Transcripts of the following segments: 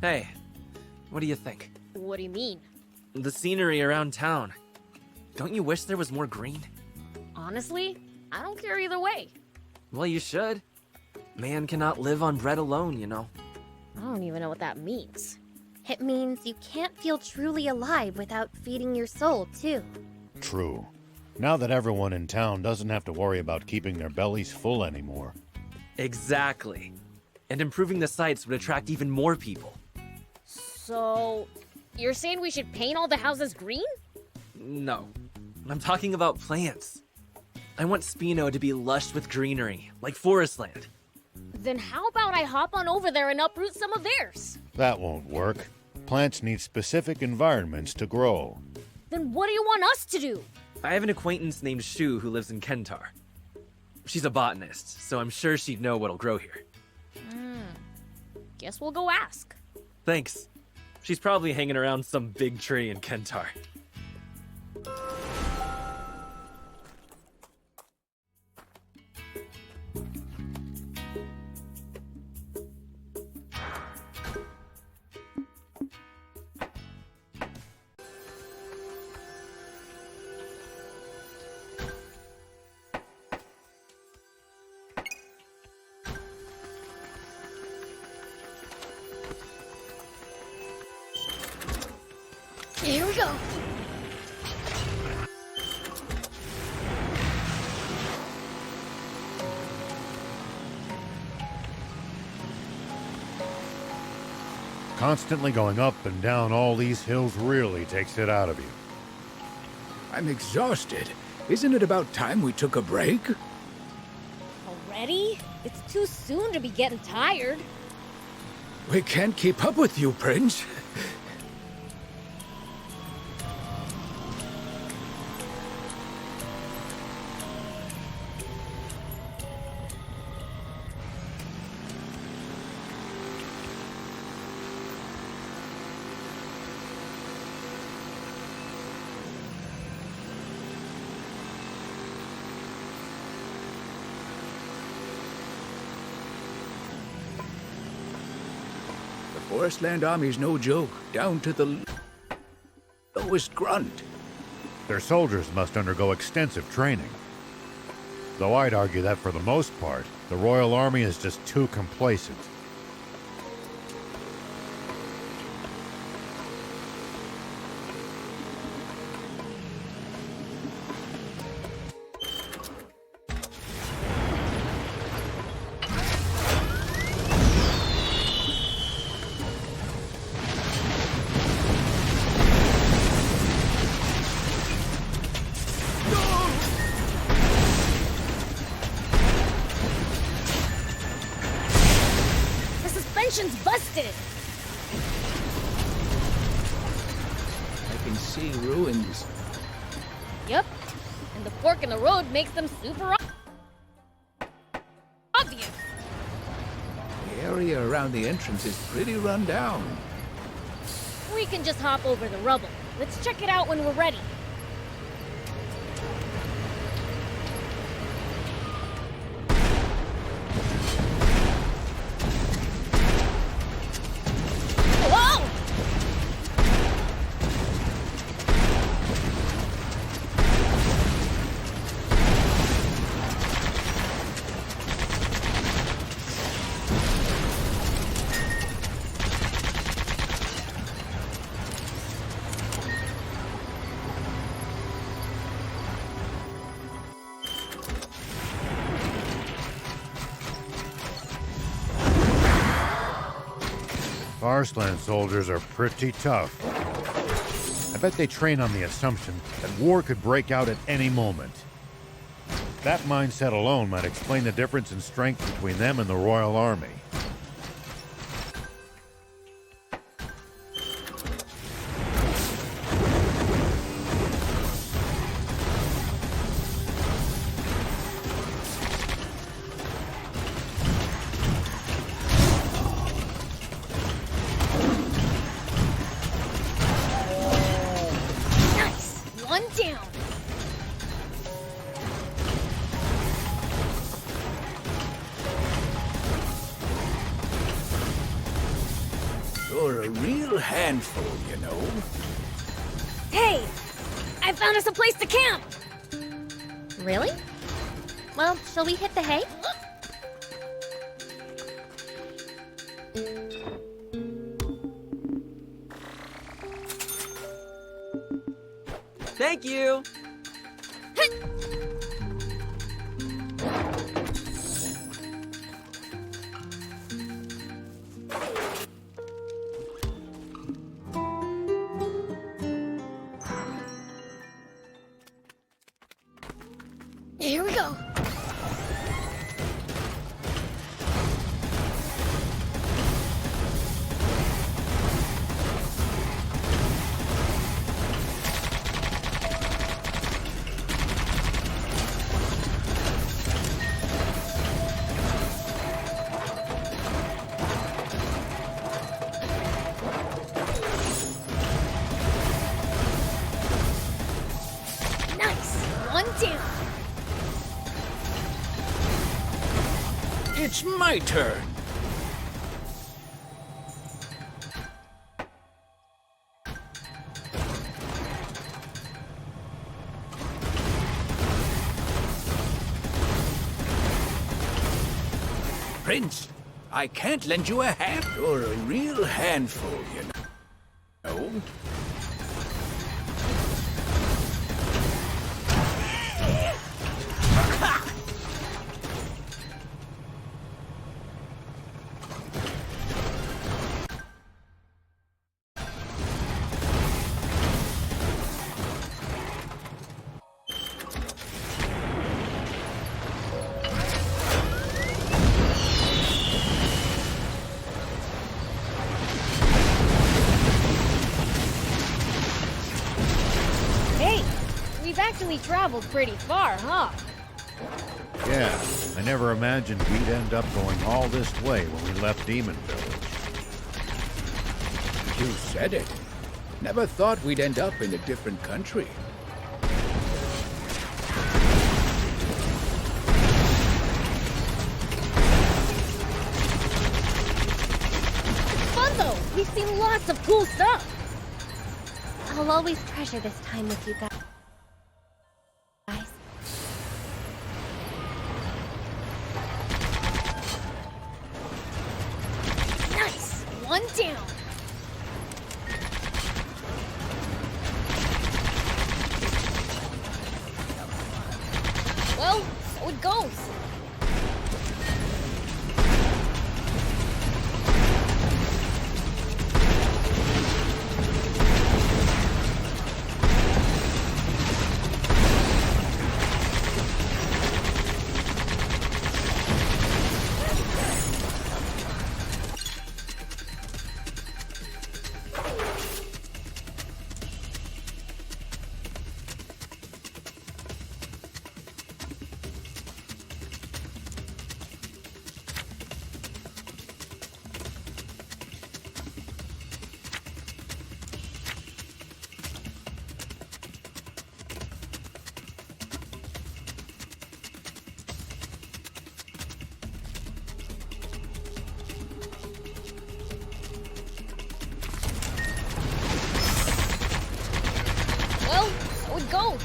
Hey, what do you think? What do you mean? The scenery around town. Don't you wish there was more green? Honestly, I don't care either way. Well, you should. Man cannot live on bread alone, you know. I don't even know what that means. It means you can't feel truly alive without feeding your soul, too. True. Now that everyone in town doesn't have to worry about keeping their bellies full anymore. Exactly. And improving the sights would attract even more people. So, you're saying we should paint all the houses green? No. I'm talking about plants. I want Spino to be lush with greenery, like forest land. Then how about I hop on over there and uproot some of theirs? That won't work. Plants need specific environments to grow. Then what do you want us to do? I have an acquaintance named Shu who lives in Kentar. She's a botanist, so I'm sure she'd know what'll grow here. Guess we'll go ask. Thanks. She's probably hanging around some big tree in Kentar. Here we go. Constantly going up and down all these hills really takes it out of you. I'm exhausted. Isn't it about time we took a break? Already? It's too soon to be getting tired. We can't keep up with you, Prince. The Forestland Army's no joke, down to the lowest grunt. Their soldiers must undergo extensive training. Though I'd argue that for the most part, the Royal Army is just too complacent. The suspension's busted! I can see ruins. Yep. And the fork in the road makes them super obvious. The area around the entrance is pretty run down. We can just hop over the rubble. Let's check it out when we're ready. Whoa! Forestland soldiers are pretty tough. I bet they train on the assumption that war could break out at any moment. That mindset alone might explain the difference in strength between them and the Royal Army. Nice! One down! You're a real handful, you know. Hey! I found us a place to camp! Really? Well, shall we hit the hay? Thank you! Here we go. Nice. One down. It's my turn. Prince, I can't lend you a hand. You're a real handful, you know. Hey, we've actually traveled pretty far, huh? Yeah, I never imagined we'd end up going all this way when we left Demon Village. You said it. Never thought we'd end up in a different country. Fun though! We've seen lots of cool stuff! I'll always treasure this time with you guys. Nice! One down! Well, so it goes. Well, so it goes.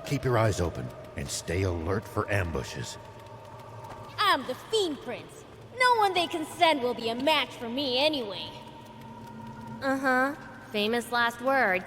Keep your eyes open and stay alert for ambushes. I'm the Fiend Prince. No one they can send will be a match for me anyway. Uh-huh. Famous last words.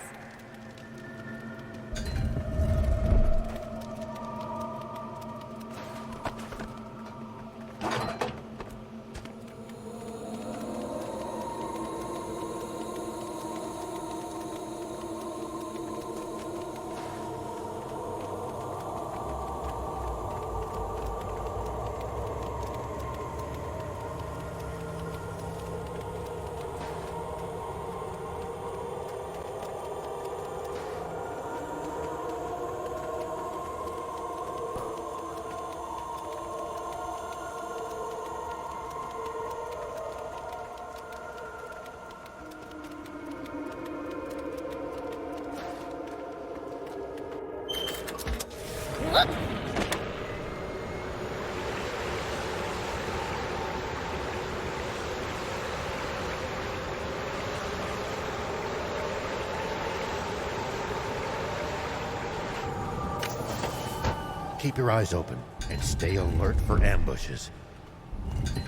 Keep your eyes open and stay alert for ambushes.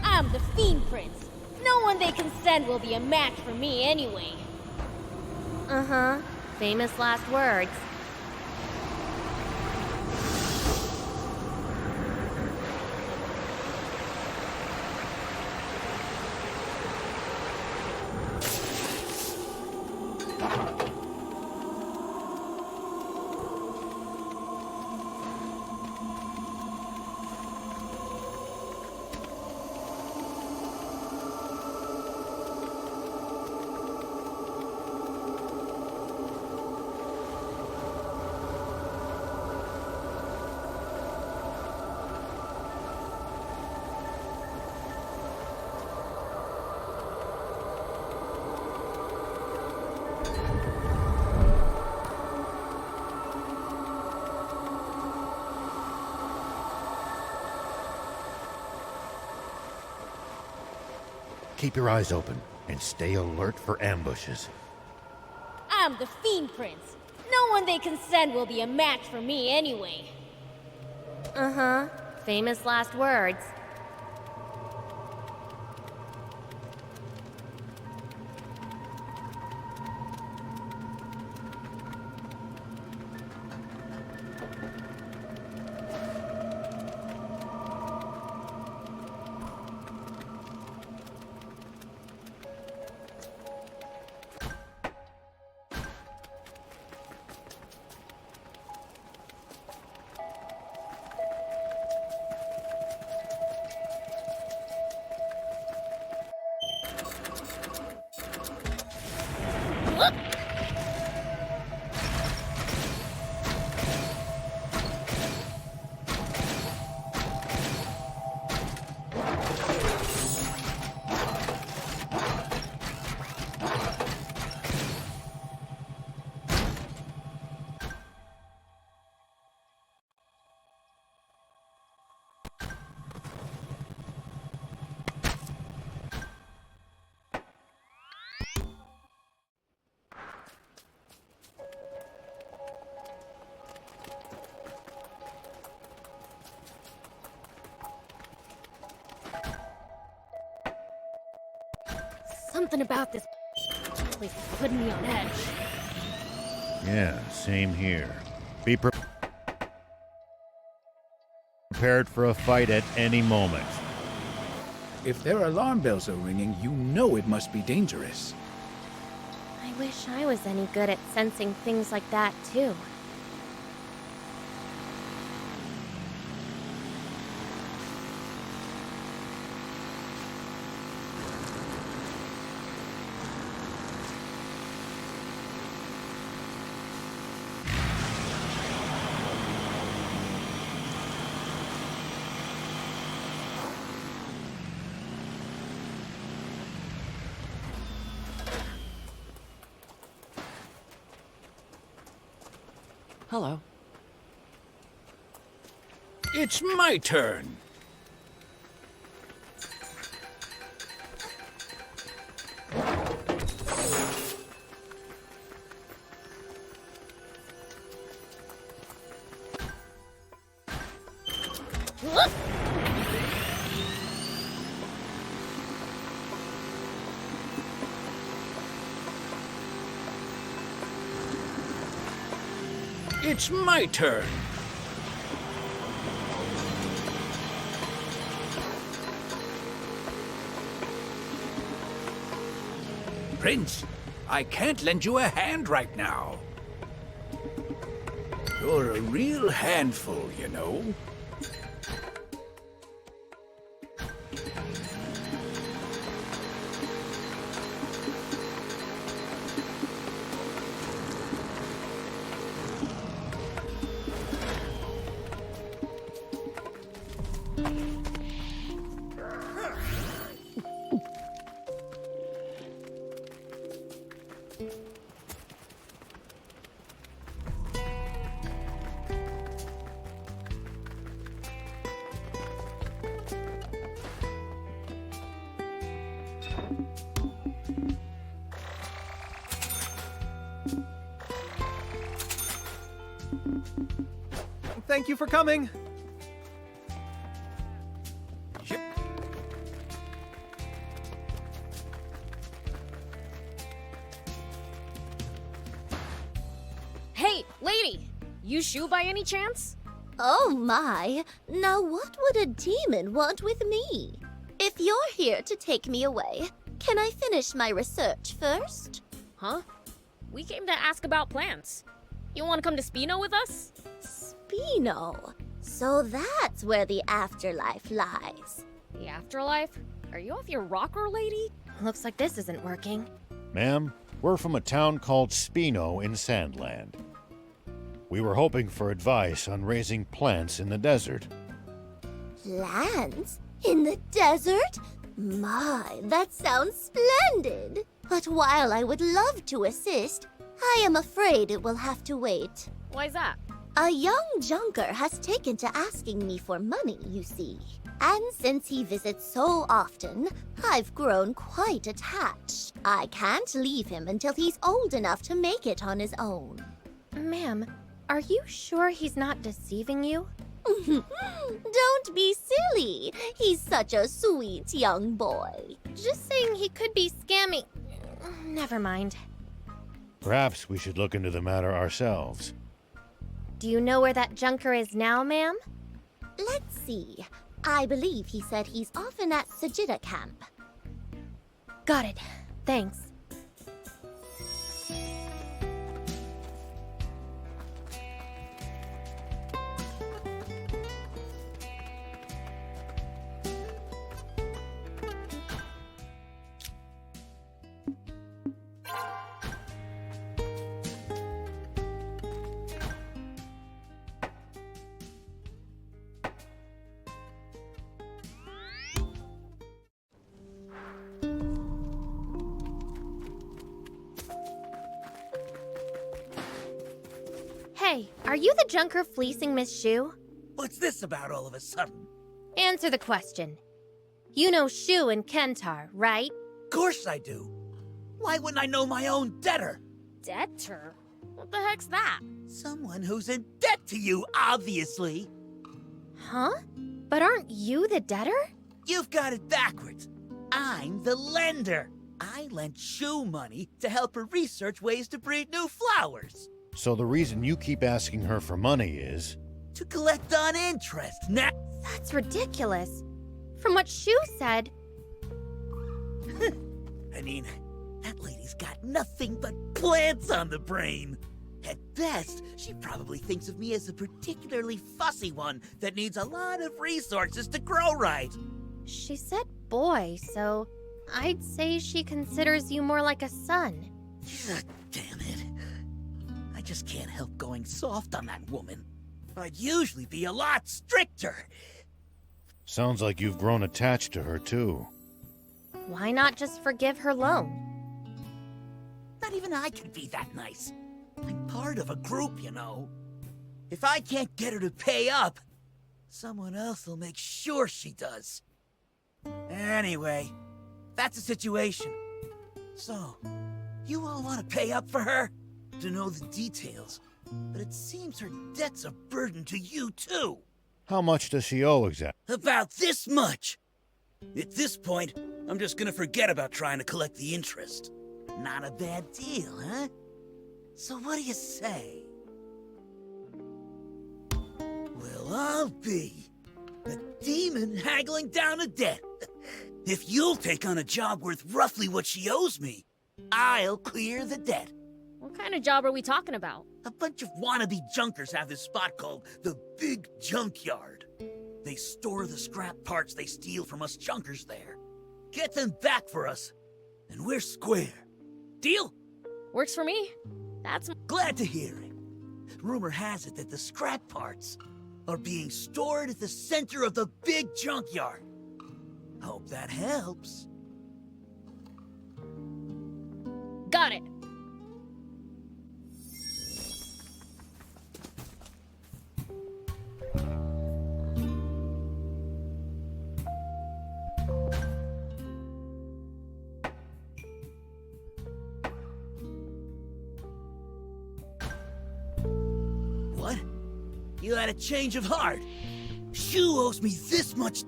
I'm the Fiend Prince. No one they can send will be a match for me anyway. Uh-huh. Famous last words. Keep your eyes open and stay alert for ambushes. I'm the Fiend Prince. No one they can send will be a match for me anyway. Uh-huh. Famous last words. Something about this place is putting me on edge. Yeah, same here. Be prepared for a fight at any moment. If their alarm bells are ringing, you know it must be dangerous. I wish I was any good at sensing things like that, too. Hello. It's my turn. It's my turn. Prince, I can't lend you a hand right now. You're a real handful, you know. Thank you for coming. Lady, you Shu by any chance? Oh my, now what would a demon want with me? If you're here to take me away, can I finish my research first? Huh? We came to ask about plants. You want to come to Spino with us? Spino. So that's where the afterlife lies. The afterlife? Are you off your rocker, lady? Looks like this isn't working. Ma'am, we're from a town called Spino in Sandland. We were hoping for advice on raising plants in the desert. Plants? In the desert? My, that sounds splendid. But while I would love to assist, I am afraid it will have to wait. Why's that? A young junker has taken to asking me for money, you see. And since he visits so often, I've grown quite attached. I can't leave him until he's old enough to make it on his own. Ma'am, are you sure he's not deceiving you? Don't be silly. He's such a sweet young boy. Just saying he could be scamming. Never mind. Perhaps we should look into the matter ourselves. Do you know where that junker is now, ma'am? Let's see. I believe he said he's often at Sajida camp. Got it. Thanks. Hey, are you the junker fleecing Miss Shu? What's this about all of a sudden? Answer the question. You know Shu and Kentar, right? Of course I do. Why wouldn't I know my own debtor? Debtor? What the heck's that? Someone who's in debt to you, obviously. Huh? But aren't you the debtor? You've got it backwards. I'm the lender. I lent Shu money to help her research ways to breed new flowers. So the reason you keep asking her for money is... To collect on interest. Now... That's ridiculous. From what Shu said... I mean, that lady's got nothing but plants on the brain. At best, she probably thinks of me as a particularly fussy one that needs a lot of resources to grow right. She said boy, so I'd say she considers you more like a son. Damn it. I just can't help going soft on that woman. I'd usually be a lot stricter. Sounds like you've grown attached to her, too. Why not just forgive her loan? Not even I can be that nice. I'm part of a group, you know. If I can't get her to pay up, someone else will make sure she does. Anyway, that's the situation. So, you all want to pay up for her? To know the details, but it seems her debt's a burden to you, too. How much does she owe exactly? About this much. At this point, I'm just gonna forget about trying to collect the interest. Not a bad deal, huh? So what do you say? Well, I'll be a demon haggling down a debt. If you'll take on a job worth roughly what she owes me, I'll clear the debt. What kind of job are we talking about? A bunch of wannabe junkers have this spot called the Big Junkyard. They store the scrap parts they steal from us junkers there. Get them back for us, and we're square. Deal? Works for me. That's... Glad to hear it. Rumor has it that the scrap parts are being stored at the center of the Big Junkyard. Hope that helps. Got it. What? You had a change of heart. Shu owes me this much.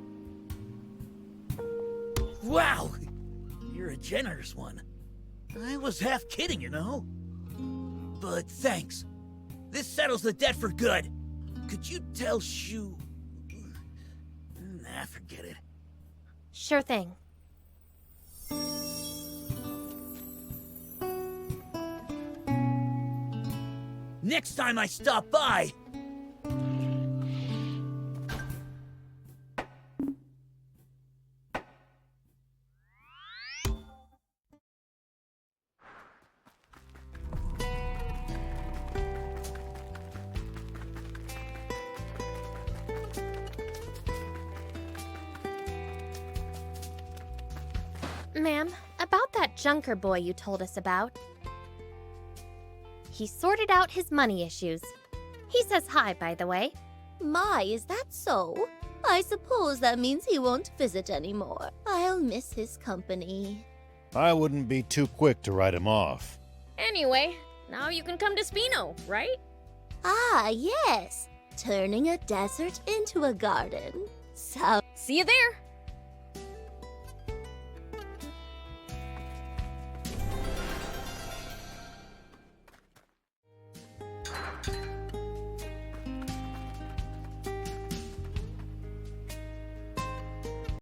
Wow! You're a generous one. I was half kidding, you know. But thanks. This settles the debt for good. Could you tell Shu... Nah, forget it. Sure thing. Next time I stop by... Ma'am, about that junker boy you told us about. He sorted out his money issues. He says hi, by the way. My, is that so? I suppose that means he won't visit anymore. I'll miss his company. I wouldn't be too quick to write him off. Anyway, now you can come to Spino, right? Ah, yes. Turning a desert into a garden. So See you there!